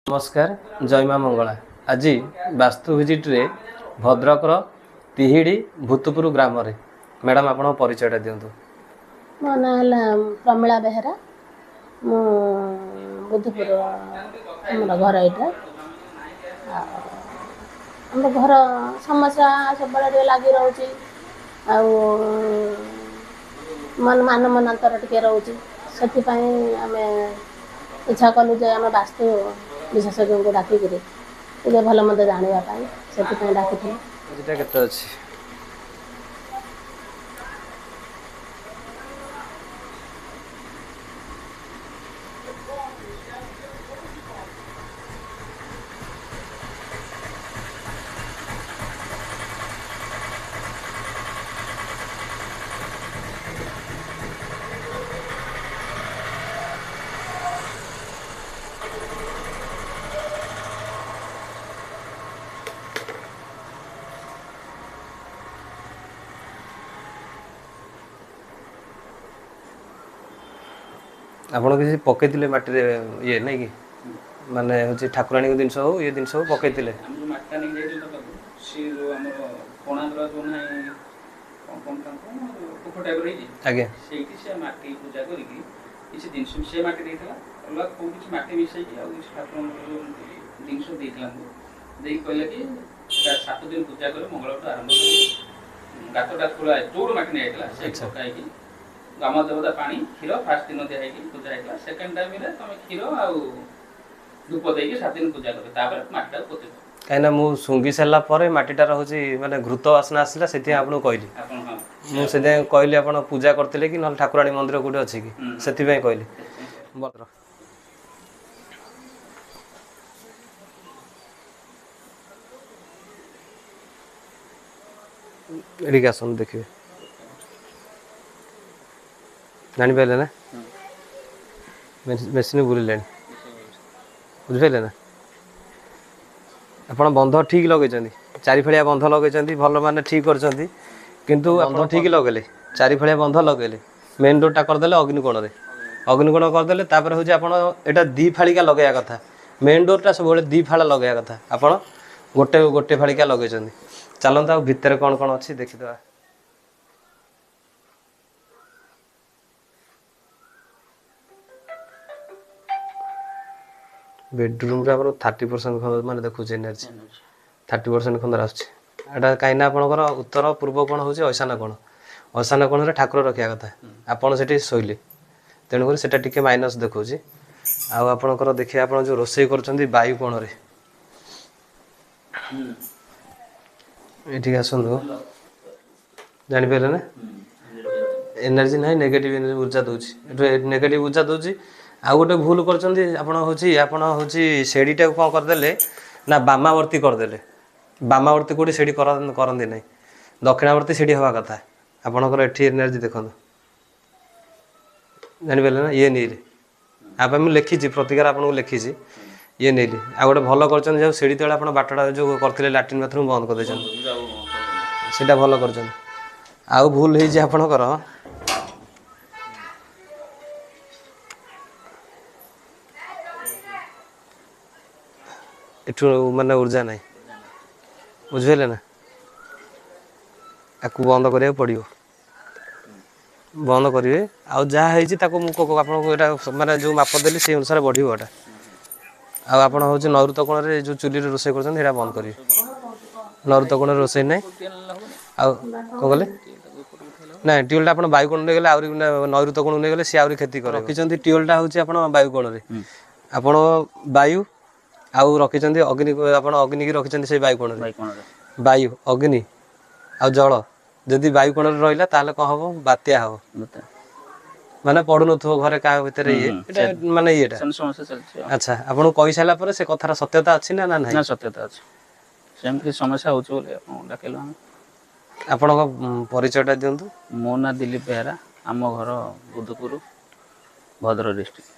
नमस्कार जय माँ मंगला। आज वास्तु विजिट रे भद्रकर तिहिड़ी भूतपुर ग्राम रे मैडम आपण परिचय दिंतु। मो ना प्रमिला बेहरा मु बुद्धपुर हमर घर एटा हमर घर समस्या सब लगी रोचे मन मनांतर टिके रोचे से आम इच्छा कलु जे आम वास्तु विशेषज्ञ को डाकिक भल मत जानापी से डाकी। आपण किसी पकईले माटी ये नहीं कि माने होची ठाकुराणी को जिनस हो ये जिनस हो पकईले हम माटा नहीं जाई तो सी जो हमर कोणाद्रा जो नाही कोन कोन टाइप रही आगे सेठी से माटी पूजा करी की किसी दिन से माटी देथला अलग कोन किसी माटी मिसई की आ ठाकुर दिन से देथला देई कहले कि 7 दिन पूजा करे मंगलवार आरंभ करी गातटा खोला जोड़ माटी नहीं आइतला से पकाई की गाम देवता पानी क्षीर फास्ट दिन दिया पूजा होता सेकेंड टाइम तुम क्षीर आउ धूप देकी 7 दिन पूजा कर तापर माटीटा पोते कहीं मु सुंगी सारा पर माटीटा रोचे माने घृत वासना आसला से आपको कहली मुझे कहली आप पूजा करते कि ना ठाकुराणी मंदिर कौटे अच्छी कि से कहली एडिक आसन देखिए जापारे ना मेसीन बुले बुझिपारे ना आप बंध ठीक लगे चारिफाड़िया बंध लगे भल मान ठीक कर किंतु बंध ठीक लगेले चारिफाड़िया बंध लगेले मेन रोडटा करदे अग्निकोण करदे हूँ आपटा दी फाड़िका लगे कथा मेन डोरटा सब दी फाड़ा लगे कथा आप गोटे गोटे फाड़िका लगे चलता भितर कौन कौन अच्छी देखीद बेडरूम 30% खंड माने देखु एनर्जी 30% खंड आटा कहीं आपंकर उत्तर पूर्व कोण हूँ ईशान कोण ठाकुर रखा कथा आपड़ से शोले तेणुक से माइनस देखा आपणकर देखिए आप जो रोषे कर वायु कोण ये आसतु जापारे ना एनर्जी ना नेगेटिव एनर्जी ऊर्जा दूसरी नेगेटिव ऊर्जा दूसरी आउ गोटे भूल कर सेढ़ीटा कौन करदे ना बामावर्ती करदे बामावर्ती कौटी सीढ़ी करती ना दक्षिणावर्ती सीढ़ी हवा कथा आपणकर एटी एनर्जी देखो जापारे ना ये नहीं आप लिखी प्रतिकार आपको लिखी ये नहीं आ गए भल कर सीढ़ी तले आप बाटटा जो करते लाट्रिन बाथरूम बंद कर देटा भल कर आउ भूल होपणकर एठू माने ऊर्जा नहीं बुझे ना आपको बंद करा पड़ो बंद करेंगे आउ जहाँ माने जो माप देली से अनुसार बढ़ोटा आप नैऋत कोण जो चुली रोषे कर बंद करेंगे नैऋत कोण रोषे ना आले ना ट्यूबलटा आप वायुकोण गले आउरी नैऋत कोण नहीं गले सी आहरी क्षति कर रखी ट्यूबलटा हूँ वायुकोण आप वायु आउ रखी अग्नि अग्नि की रखी से वायुकोण वायु अग्नि आ जल जदि वायुकोण रहा ताल कौन हम बात्या हम माने पड़ू न घरे क्या भितर ये माने ये अच्छा आपको कही सारा से कथार सत्यता अच्छी ना ना सत्यता अच्छी समस्या होल आपण परिचयटा दिंतु मो ना दिलीप बेहरा आम घर बुद्धपुर भद्रक डिस्ट्रिक्ट।